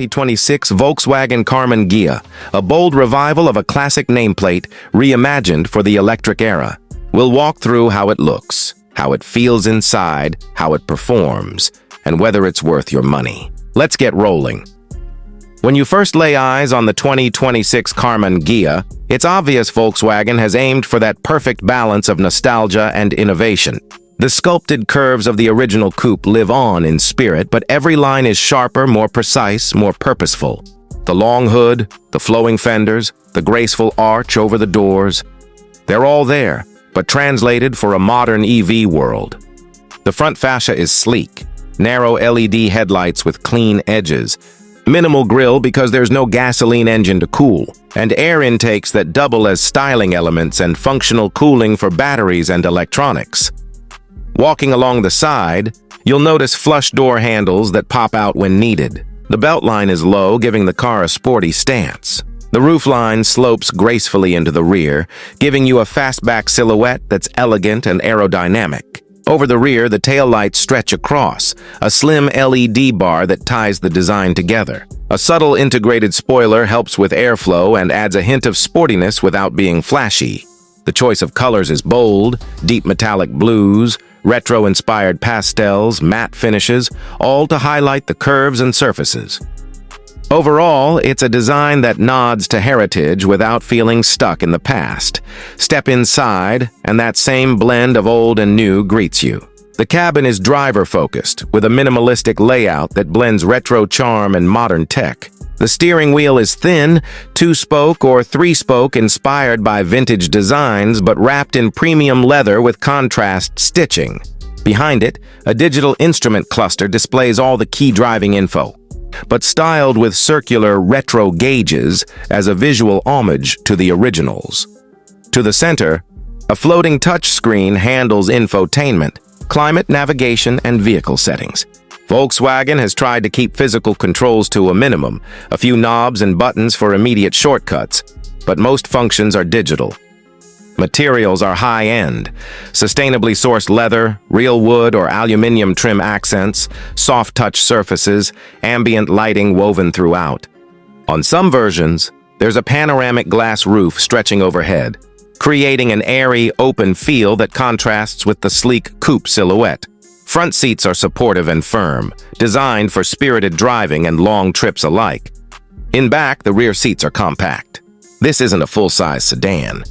2026 Volkswagen Karmann Ghia, a bold revival of a classic nameplate reimagined for the electric era. We'll walk through how it looks, how it feels inside, how it performs, and whether it's worth your money. Let's get rolling. When you first lay eyes on the 2026 Karmann Ghia, it's obvious Volkswagen has aimed for that perfect balance of nostalgia and innovation. The sculpted curves of the original coupe live on in spirit, but every line is sharper, more precise, more purposeful. The long hood, the flowing fenders, the graceful arch over the doors, they're all there, but translated for a modern EV world. The front fascia is sleek, narrow LED headlights with clean edges, minimal grille because there's no gasoline engine to cool, and air intakes that double as styling elements and functional cooling for batteries and electronics. Walking along the side, you'll notice flush door handles that pop out when needed. The beltline is low, giving the car a sporty stance. The roofline slopes gracefully into the rear, giving you a fastback silhouette that's elegant and aerodynamic. Over the rear, the taillights stretch across, a slim LED bar that ties the design together. A subtle integrated spoiler helps with airflow and adds a hint of sportiness without being flashy. The choice of colors is bold: deep metallic blues, retro-inspired pastels, matte finishes, all to highlight the curves and surfaces. Overall, it's a design that nods to heritage without feeling stuck in the past. Step inside, and that same blend of old and new greets you. The cabin is driver-focused, with a minimalistic layout that blends retro charm and modern tech. The steering wheel is thin, two-spoke or three-spoke inspired by vintage designs, but wrapped in premium leather with contrast stitching. Behind it, a digital instrument cluster displays all the key driving info, but styled with circular retro gauges as a visual homage to the originals. To the center, a floating touchscreen handles infotainment, climate, navigation, and vehicle settings. Volkswagen has tried to keep physical controls to a minimum, a few knobs and buttons for immediate shortcuts, but most functions are digital. Materials are high-end: sustainably sourced leather, real wood or aluminum trim accents, soft touch surfaces, ambient lighting woven throughout. On some versions, there's a panoramic glass roof stretching overhead, creating an airy, open feel that contrasts with the sleek coupe silhouette. Front seats are supportive and firm, designed for spirited driving and long trips alike. In back, the rear seats are compact. This isn't a full-size sedan.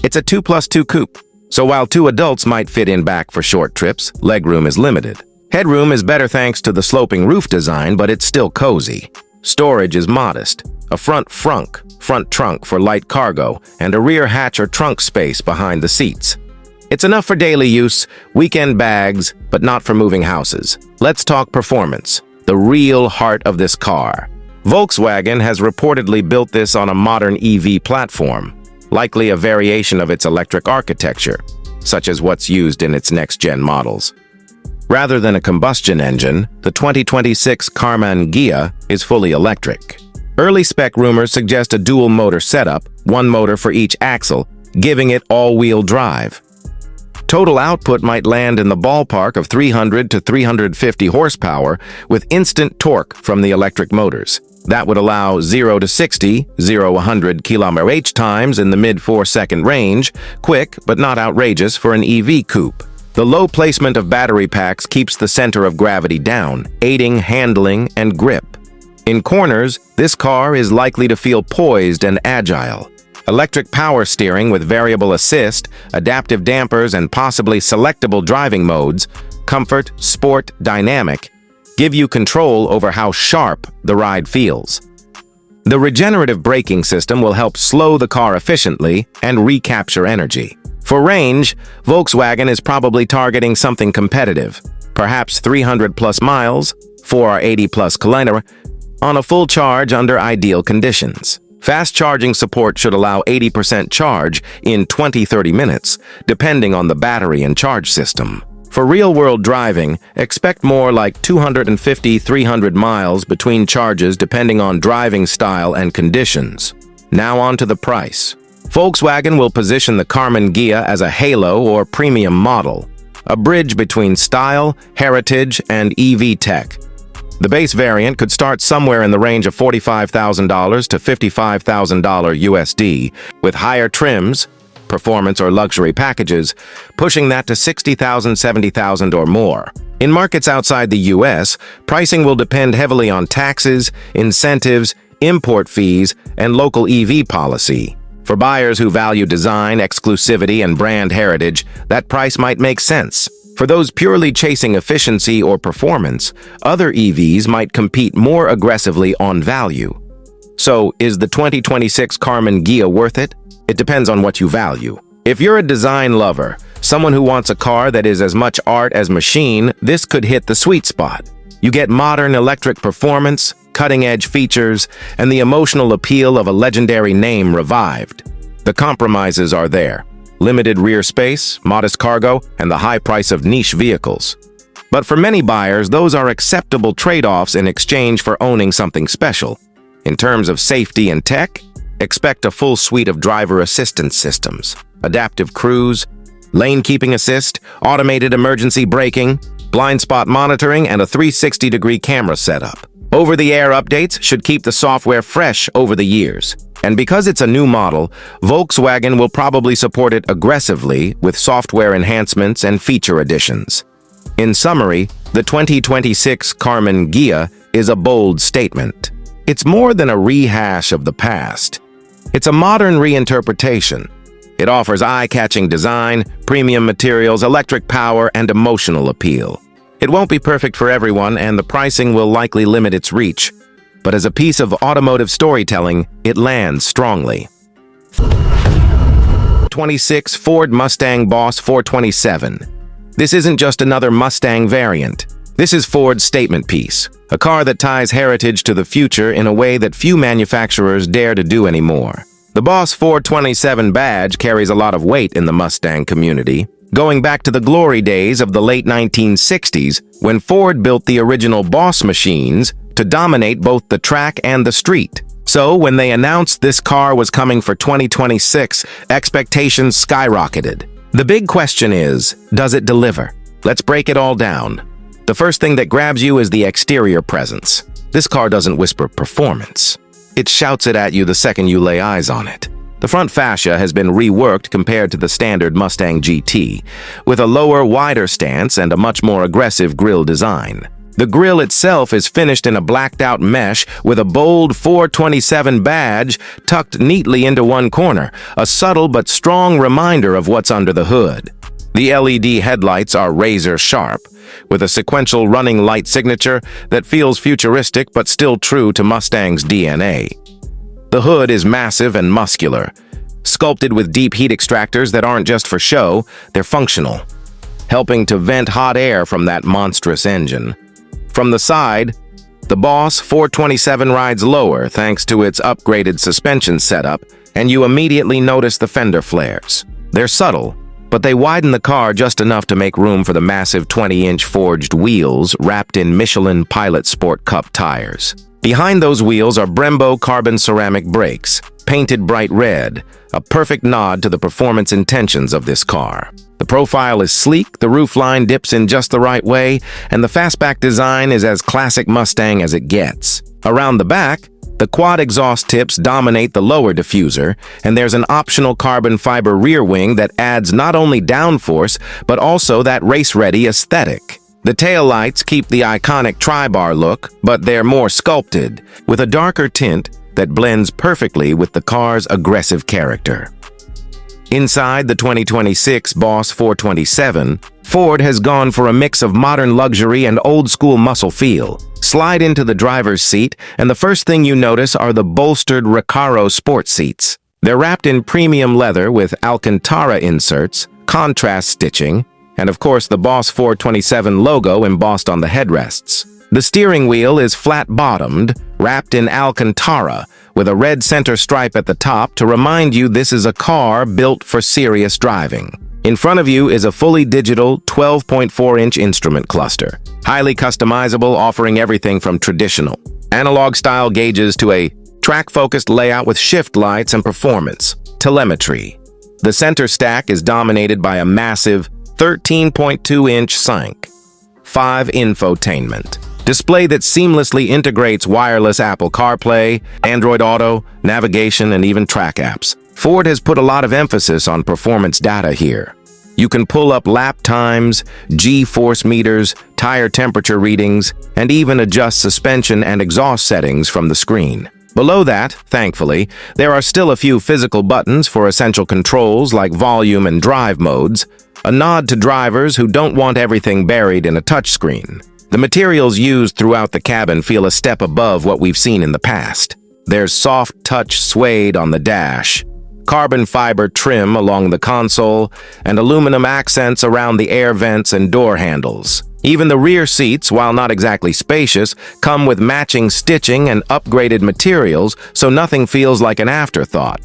It's a 2+2 coupe, so while two adults might fit in back for short trips, legroom is limited. Headroom is better thanks to the sloping roof design, but it's still cozy. Storage is modest: a front trunk for light cargo, and a rear hatch or trunk space behind the seats. It's enough for daily use, weekend bags, but not for moving houses. Let's talk performance, the real heart of this car. Volkswagen has reportedly built this on a modern EV platform, likely a variation of its electric architecture, such as what's used in its next-gen models. Rather than a combustion engine, the 2026 Karmann Ghia is fully electric. Early spec rumors suggest a dual-motor setup, one motor for each axle, giving it all-wheel drive. Total output might land in the ballpark of 300 to 350 horsepower with instant torque from the electric motors. That would allow 0 to 60, 0-100 km/h times in the mid-4-second range, quick but not outrageous for an EV coupe. The low placement of battery packs keeps the center of gravity down, aiding handling and grip. In corners, this car is likely to feel poised and agile. Electric power steering with variable assist, adaptive dampers, and possibly selectable driving modes, comfort, sport, dynamic, give you control over how sharp the ride feels. The regenerative braking system will help slow the car efficiently and recapture energy. For range, Volkswagen is probably targeting something competitive, perhaps 300+ miles, 480+ km, on a full charge under ideal conditions. Fast charging support should allow 80% charge in 20-30 minutes, depending on the battery and charge system. For real-world driving, expect more like 250-300 miles between charges depending on driving style and conditions. Now on to the price. Volkswagen will position the Karmann Ghia as a halo or premium model, a bridge between style, heritage, and EV tech. The base variant could start somewhere in the range of $45,000 to $55,000 USD, with higher trims, performance or luxury packages, pushing that to $60,000, $70,000 or more. In markets outside the US, pricing will depend heavily on taxes, incentives, import fees, and local EV policy. For buyers who value design, exclusivity, and brand heritage, that price might make sense. For those purely chasing efficiency or performance, other EVs might compete more aggressively on value. So, is the 2026 Karmann Ghia worth it? It depends on what you value. If you're a design lover, someone who wants a car that is as much art as machine, this could hit the sweet spot. You get modern electric performance, cutting-edge features, and the emotional appeal of a legendary name revived. The compromises are there. Limited rear space, modest cargo, and the high price of niche vehicles. But for many buyers, those are acceptable trade-offs in exchange for owning something special. In terms of safety and tech, expect a full suite of driver assistance systems, adaptive cruise, lane keeping assist, automated emergency braking, blind spot monitoring, and a 360-degree camera setup. Over-the-air updates should keep the software fresh over the years. And because it's a new model, Volkswagen will probably support it aggressively with software enhancements and feature additions. In summary, the 2026 Karmann Ghia is a bold statement. It's more than a rehash of the past. It's a modern reinterpretation. It offers eye-catching design, premium materials, electric power, and emotional appeal. It won't be perfect for everyone, and the pricing will likely limit its reach. But as a piece of automotive storytelling, it lands strongly. 26 Ford Mustang Boss 427. This isn't just another Mustang variant. This is Ford's statement piece, a car that ties heritage to the future in a way that few manufacturers dare to do anymore. The Boss 427 badge carries a lot of weight in the Mustang community, going back to the glory days of the late 1960s when Ford built the original Boss machines to dominate both the track and the street. So when they announced this car was coming for 2026, expectations skyrocketed. The big question is, does it deliver? Let's break it all down. The first thing that grabs you is the exterior presence. This car doesn't whisper performance. It shouts it at you the second you lay eyes on it. The front fascia has been reworked compared to the standard Mustang GT, with a lower, wider stance and a much more aggressive grille design. The grille itself is finished in a blacked-out mesh with a bold 427 badge tucked neatly into one corner, a subtle but strong reminder of what's under the hood. The LED headlights are razor-sharp, with a sequential running light signature that feels futuristic but still true to Mustang's DNA. The hood is massive and muscular, sculpted with deep heat extractors that aren't just for show, they're functional, helping to vent hot air from that monstrous engine. From the side, the Boss 427 rides lower thanks to its upgraded suspension setup, and you immediately notice the fender flares. They're subtle, but they widen the car just enough to make room for the massive 20-inch forged wheels wrapped in Michelin Pilot Sport Cup tires. Behind those wheels are Brembo carbon ceramic brakes, painted bright red, a perfect nod to the performance intentions of this car. The profile is sleek, the roofline dips in just the right way, and the fastback design is as classic Mustang as it gets. Around the back, the quad exhaust tips dominate the lower diffuser, and there's an optional carbon fiber rear wing that adds not only downforce, but also that race-ready aesthetic. The taillights keep the iconic tri-bar look, but they're more sculpted, with a darker tint that blends perfectly with the car's aggressive character. Inside the 2026 Boss 427, Ford has gone for a mix of modern luxury and old-school muscle feel. Slide into the driver's seat, and the first thing you notice are the bolstered Recaro sport seats. They're wrapped in premium leather with Alcantara inserts, contrast stitching, and of course the Boss 427 logo embossed on the headrests. The steering wheel is flat-bottomed, wrapped in Alcantara, with a red center stripe at the top to remind you this is a car built for serious driving. In front of you is a fully digital 12.4-inch instrument cluster, highly customizable, offering everything from traditional analog-style gauges to a track-focused layout with shift lights and performance telemetry. The center stack is dominated by a massive 13.2-inch Sync 5 infotainment, Display that seamlessly integrates wireless Apple CarPlay, Android Auto, navigation, and even track apps. Ford has put a lot of emphasis on performance data here. You can pull up lap times, G-force meters, tire temperature readings, and even adjust suspension and exhaust settings from the screen. Below that, thankfully, there are still a few physical buttons for essential controls like volume and drive modes, a nod to drivers who don't want everything buried in a touchscreen. The materials used throughout the cabin feel a step above what we've seen in the past. There's soft touch suede on the dash, carbon fiber trim along the console, and aluminum accents around the air vents and door handles. Even the rear seats, while not exactly spacious, come with matching stitching and upgraded materials, so nothing feels like an afterthought.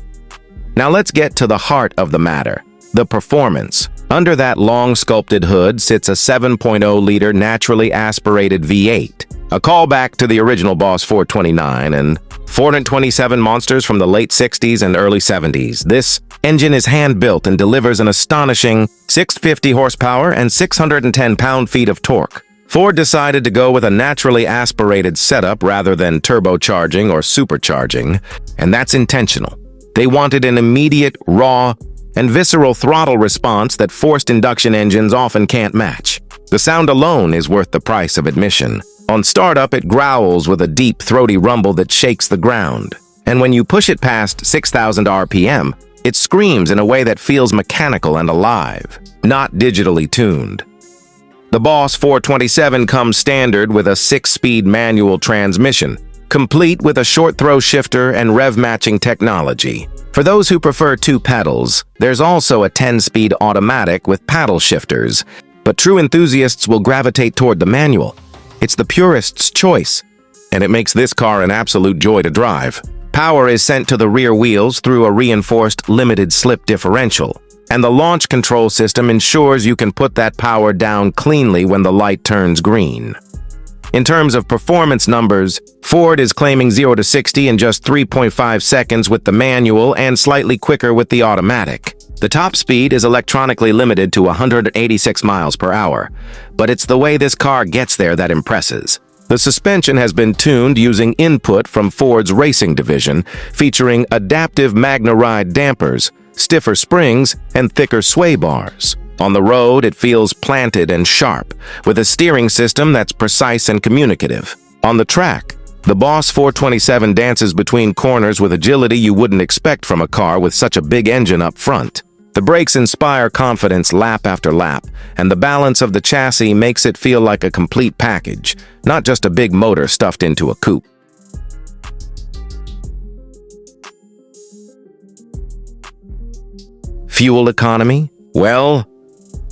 Now let's get to the heart of the matter, the performance. Under that long sculpted hood sits a 7.0-liter naturally aspirated V8, a callback to the original Boss 429 and 427 monsters from the late 60s and early 70s. This engine is hand-built and delivers an astonishing 650 horsepower and 610 pound-feet of torque. Ford decided to go with a naturally aspirated setup rather than turbocharging or supercharging, and that's intentional. They wanted an immediate, raw, and visceral throttle response that forced induction engines often can't match. The sound alone is worth the price of admission. On startup, it growls with a deep, throaty rumble that shakes the ground. And when you push it past 6,000 RPM, it screams in a way that feels mechanical and alive, not digitally tuned. The Boss 427 comes standard with a 6-speed manual transmission, complete with a short-throw shifter and rev-matching technology. For those who prefer 2 pedals, there's also a 10-speed automatic with paddle shifters, but true enthusiasts will gravitate toward the manual. It's the purist's choice, and it makes this car an absolute joy to drive. Power is sent to the rear wheels through a reinforced limited slip differential, and the launch control system ensures you can put that power down cleanly when the light turns green. In terms of performance numbers, Ford is claiming 0 to 60 in just 3.5 seconds with the manual and slightly quicker with the automatic. The top speed is electronically limited to 186 miles per hour, but it's the way this car gets there that impresses. The suspension has been tuned using input from Ford's racing division, featuring adaptive MagneRide dampers, stiffer springs, and thicker sway bars. On the road, it feels planted and sharp, with a steering system that's precise and communicative. On the track, the Boss 427 dances between corners with agility you wouldn't expect from a car with such a big engine up front. The brakes inspire confidence lap after lap, and the balance of the chassis makes it feel like a complete package, not just a big motor stuffed into a coupe. Fuel economy? Well,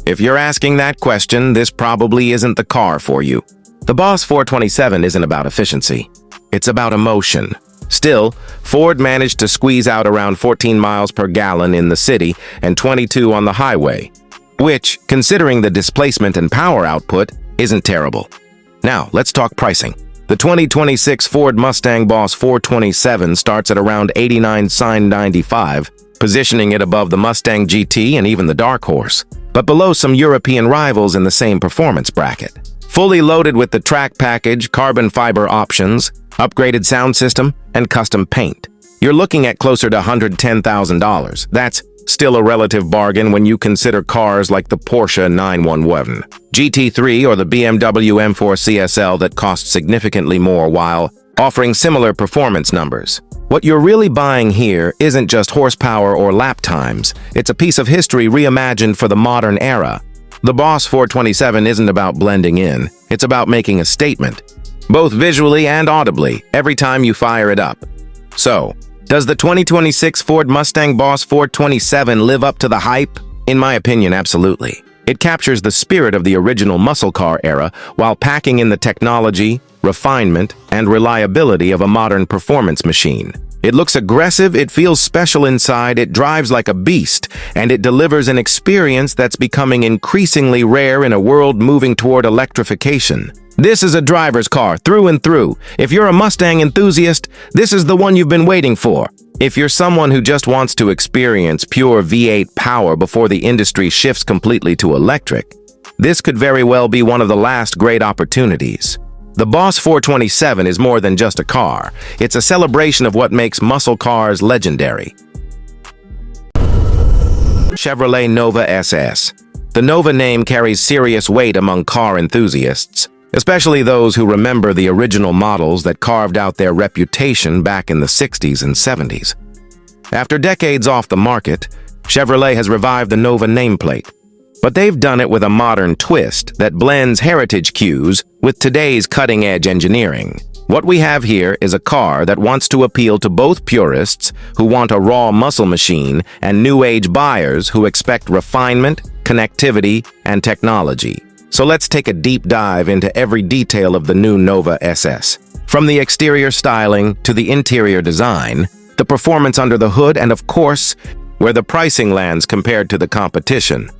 if you're asking that question, this probably isn't the car for you. The Boss 427 isn't about efficiency. It's about emotion. Still, Ford managed to squeeze out around 14 miles per gallon in the city and 22 on the highway, which, considering the displacement and power output, isn't terrible. Now, let's talk pricing. The 2026 Ford Mustang Boss 427 starts at around $89,995, positioning it above the Mustang GT and even the Dark Horse, but below some European rivals in the same performance bracket. Fully loaded with the track package, carbon fiber options, upgraded sound system, and custom paint, you're looking at closer to $110,000. That's still a relative bargain when you consider cars like the Porsche 911, GT3, or the BMW M4 CSL that cost significantly more while offering similar performance numbers. What you're really buying here isn't just horsepower or lap times, it's a piece of history reimagined for the modern era. The Boss 427 isn't about blending in, it's about making a statement, both visually and audibly, every time you fire it up. So, does the 2026 Ford Mustang Boss 427 live up to the hype? In my opinion, absolutely. It captures the spirit of the original muscle car era while packing in the technology, refinement, and reliability of a modern performance machine. It looks aggressive, it feels special inside, it drives like a beast, and it delivers an experience that's becoming increasingly rare in a world moving toward electrification. This is a driver's car, through and through. If you're a Mustang enthusiast, this is the one you've been waiting for. If you're someone who just wants to experience pure V8 power before the industry shifts completely to electric, this could very well be one of the last great opportunities. The Boss 427 is more than just a car. It's a celebration of what makes muscle cars legendary. Chevrolet Nova SS. The Nova name carries serious weight among car enthusiasts, especially those who remember the original models that carved out their reputation back in the 60s and 70s. After decades off the market, Chevrolet has revived the Nova nameplate. But they've done it with a modern twist that blends heritage cues with today's cutting-edge engineering. What we have here is a car that wants to appeal to both purists who want a raw muscle machine and new-age buyers who expect refinement, connectivity, and technology. So let's take a deep dive into every detail of the new Nova SS. From the exterior styling to the interior design, the performance under the hood, and of course, where the pricing lands compared to the competition.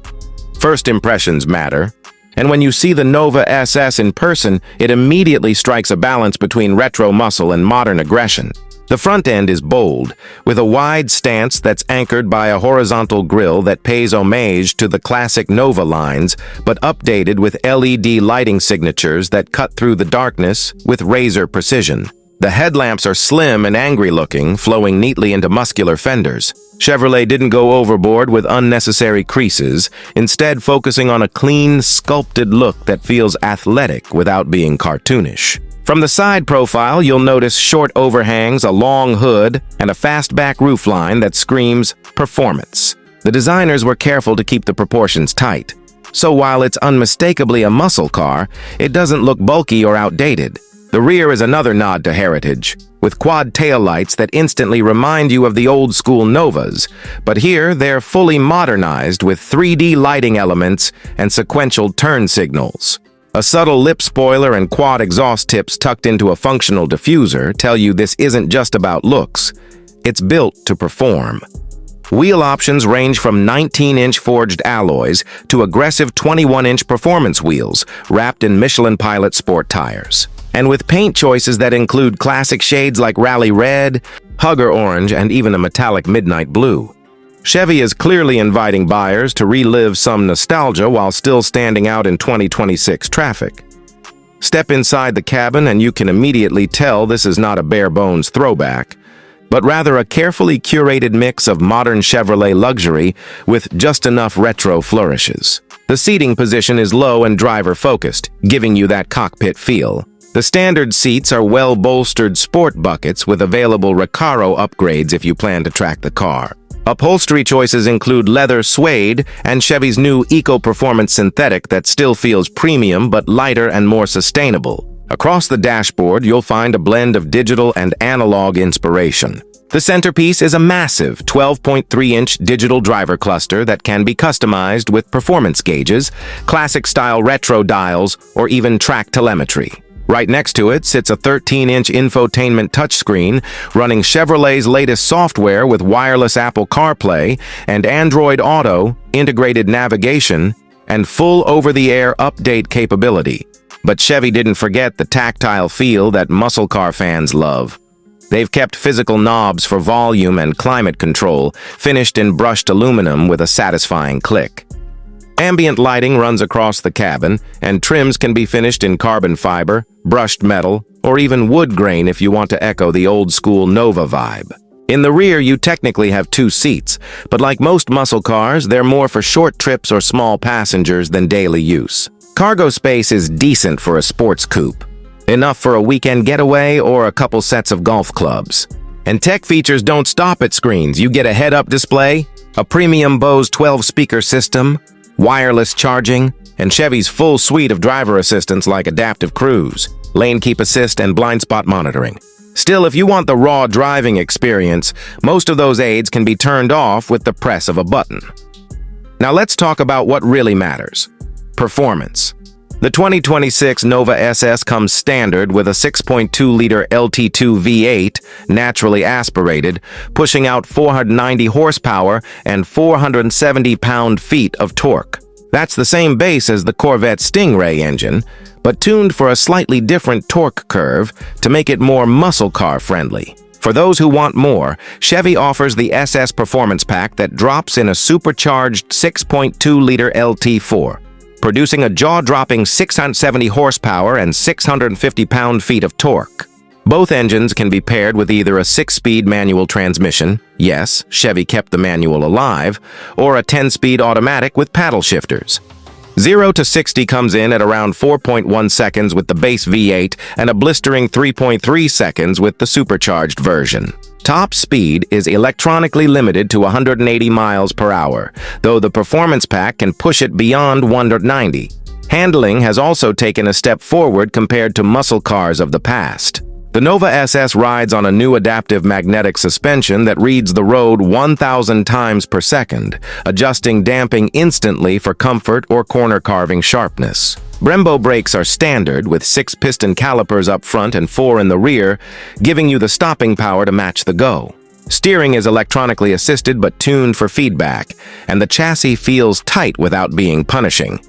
First impressions matter, and when you see the Nova SS in person, it immediately strikes a balance between retro muscle and modern aggression. The front end is bold, with a wide stance that's anchored by a horizontal grille that pays homage to the classic Nova lines, but updated with LED lighting signatures that cut through the darkness with razor precision. The headlamps are slim and angry-looking, flowing neatly into muscular fenders. Chevrolet didn't go overboard with unnecessary creases, instead focusing on a clean, sculpted look that feels athletic without being cartoonish. From the side profile, you'll notice short overhangs, a long hood, and a fastback roofline that screams performance. The designers were careful to keep the proportions tight. So while it's unmistakably a muscle car, it doesn't look bulky or outdated. The rear is another nod to heritage, with quad taillights that instantly remind you of the old-school Novas, but here they're fully modernized with 3D lighting elements and sequential turn signals. A subtle lip spoiler and quad exhaust tips tucked into a functional diffuser tell you this isn't just about looks, it's built to perform. Wheel options range from 19-inch forged alloys to aggressive 21-inch performance wheels wrapped in Michelin Pilot Sport tires. And with paint choices that include classic shades like Rally Red, Hugger Orange, and even a metallic Midnight Blue. Chevy is clearly inviting buyers to relive some nostalgia while still standing out in 2026 traffic. Step inside the cabin and you can immediately tell this is not a bare-bones throwback, but rather a carefully curated mix of modern Chevrolet luxury with just enough retro flourishes. The seating position is low and driver-focused, giving you that cockpit feel. The standard seats are well-bolstered sport buckets with available Recaro upgrades if you plan to track the car. Upholstery choices include leather suede and Chevy's new eco-performance synthetic that still feels premium but lighter and more sustainable. Across the dashboard, you'll find a blend of digital and analog inspiration. The centerpiece is a massive 12.3-inch digital driver cluster that can be customized with performance gauges, classic-style retro dials, or even track telemetry. Right next to it sits a 13-inch infotainment touchscreen running Chevrolet's latest software with wireless Apple CarPlay and Android Auto, integrated navigation, and full over-the-air update capability. But Chevy didn't forget the tactile feel that muscle car fans love. They've kept physical knobs for volume and climate control, finished in brushed aluminum with a satisfying click. Ambient lighting runs across the cabin, and trims can be finished in carbon fiber, brushed metal, or even wood grain if you want to echo the old-school Nova vibe. In the rear, you technically have 2 seats, but like most muscle cars, they're more for short trips or small passengers than daily use. Cargo space is decent for a sports coupe, enough for a weekend getaway or a couple sets of golf clubs. And tech features don't stop at screens. You get a head-up display, a premium Bose 12-speaker system, wireless charging, and Chevy's full suite of driver assistants like adaptive cruise, lane keep assist, and blind spot monitoring. Still, if you want the raw driving experience, most of those aids can be turned off with the press of a button. Now let's talk about what really matters: performance. The 2026 Nova SS comes standard with a 6.2-liter LT2 V8, naturally aspirated, pushing out 490 horsepower and 470 pound-feet of torque. That's the same base as the Corvette Stingray engine, but tuned for a slightly different torque curve to make it more muscle car friendly. For those who want more, Chevy offers the SS Performance Pack that drops in a supercharged 6.2-liter LT4. producing a jaw-dropping 670 horsepower and 650 pound-feet of torque. Both engines can be paired with either a 6-speed manual transmission, yes, Chevy kept the manual alive, or a 10-speed automatic with paddle shifters. 0 to 60 comes in at around 4.1 seconds with the base V8 and a blistering 3.3 seconds with the supercharged version. Top speed is electronically limited to 180 miles per hour, though the performance pack can push it beyond 190. Handling has also taken a step forward compared to muscle cars of the past. The Nova SS rides on a new adaptive magnetic suspension that reads the road 1,000 times per second, adjusting damping instantly for comfort or corner carving sharpness. Brembo brakes are standard, with 6 piston calipers up front and 4 in the rear, giving you the stopping power to match the go. Steering is electronically assisted but tuned for feedback, and the chassis feels tight without being punishing.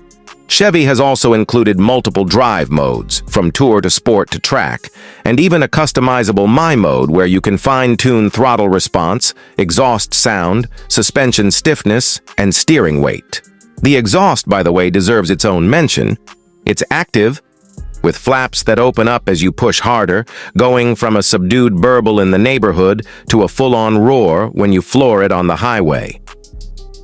Chevy has also included multiple drive modes, from Tour to Sport to Track, and even a customizable My mode where you can fine-tune throttle response, exhaust sound, suspension stiffness, and steering weight. The exhaust, by the way, deserves its own mention. It's active, with flaps that open up as you push harder, going from a subdued burble in the neighborhood to a full-on roar when you floor it on the highway.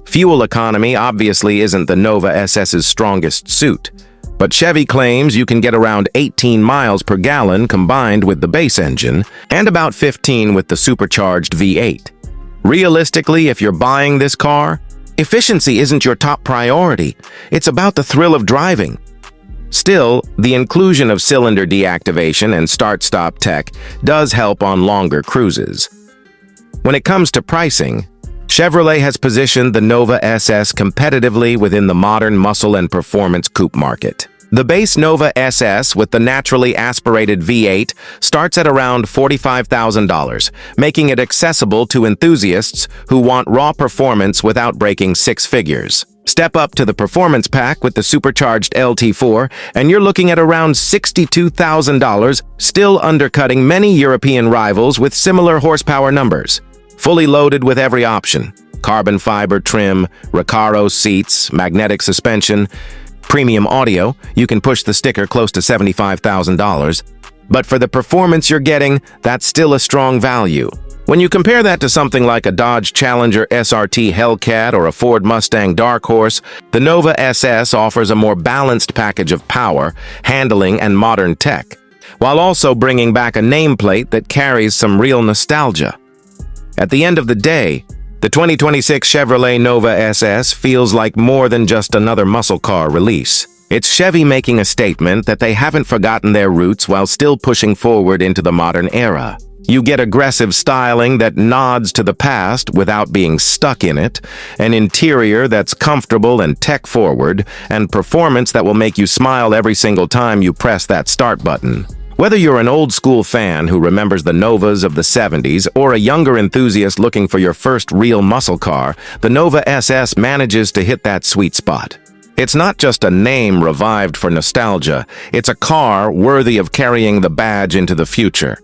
Fuel economy obviously isn't the Nova SS's strongest suit, but Chevy claims you can get around 18 miles per gallon combined with the base engine, and about 15 with the supercharged V8. Realistically, if you're buying this car, efficiency isn't your top priority. It's about the thrill of driving. Still, the inclusion of cylinder deactivation and start-stop tech does help on longer cruises. When it comes to pricing, Chevrolet has positioned the Nova SS competitively within the modern muscle and performance coupe market. The base Nova SS with the naturally aspirated V8 starts at around $45,000, making it accessible to enthusiasts who want raw performance without breaking 6 figures. Step up to the performance pack with the supercharged LT4, and you're looking at around $62,000, still undercutting many European rivals with similar horsepower numbers. Fully loaded with every option: carbon fiber trim, Recaro seats, magnetic suspension, premium audio. You can push the sticker close to $75,000. But for the performance you're getting, that's still a strong value. When you compare that to something like a Dodge Challenger SRT Hellcat or a Ford Mustang Dark Horse, the Nova SS offers a more balanced package of power, handling, and modern tech, while also bringing back a nameplate that carries some real nostalgia. At the end of the day, the 2026 Chevrolet Nova SS feels like more than just another muscle car release. It's Chevy making a statement that they haven't forgotten their roots while still pushing forward into the modern era. You get aggressive styling that nods to the past without being stuck in it, an interior that's comfortable and tech-forward, and performance that will make you smile every single time you press that start button. Whether you're an old-school fan who remembers the Novas of the 70s or a younger enthusiast looking for your first real muscle car, the Nova SS manages to hit that sweet spot. It's not just a name revived for nostalgia, it's a car worthy of carrying the badge into the future.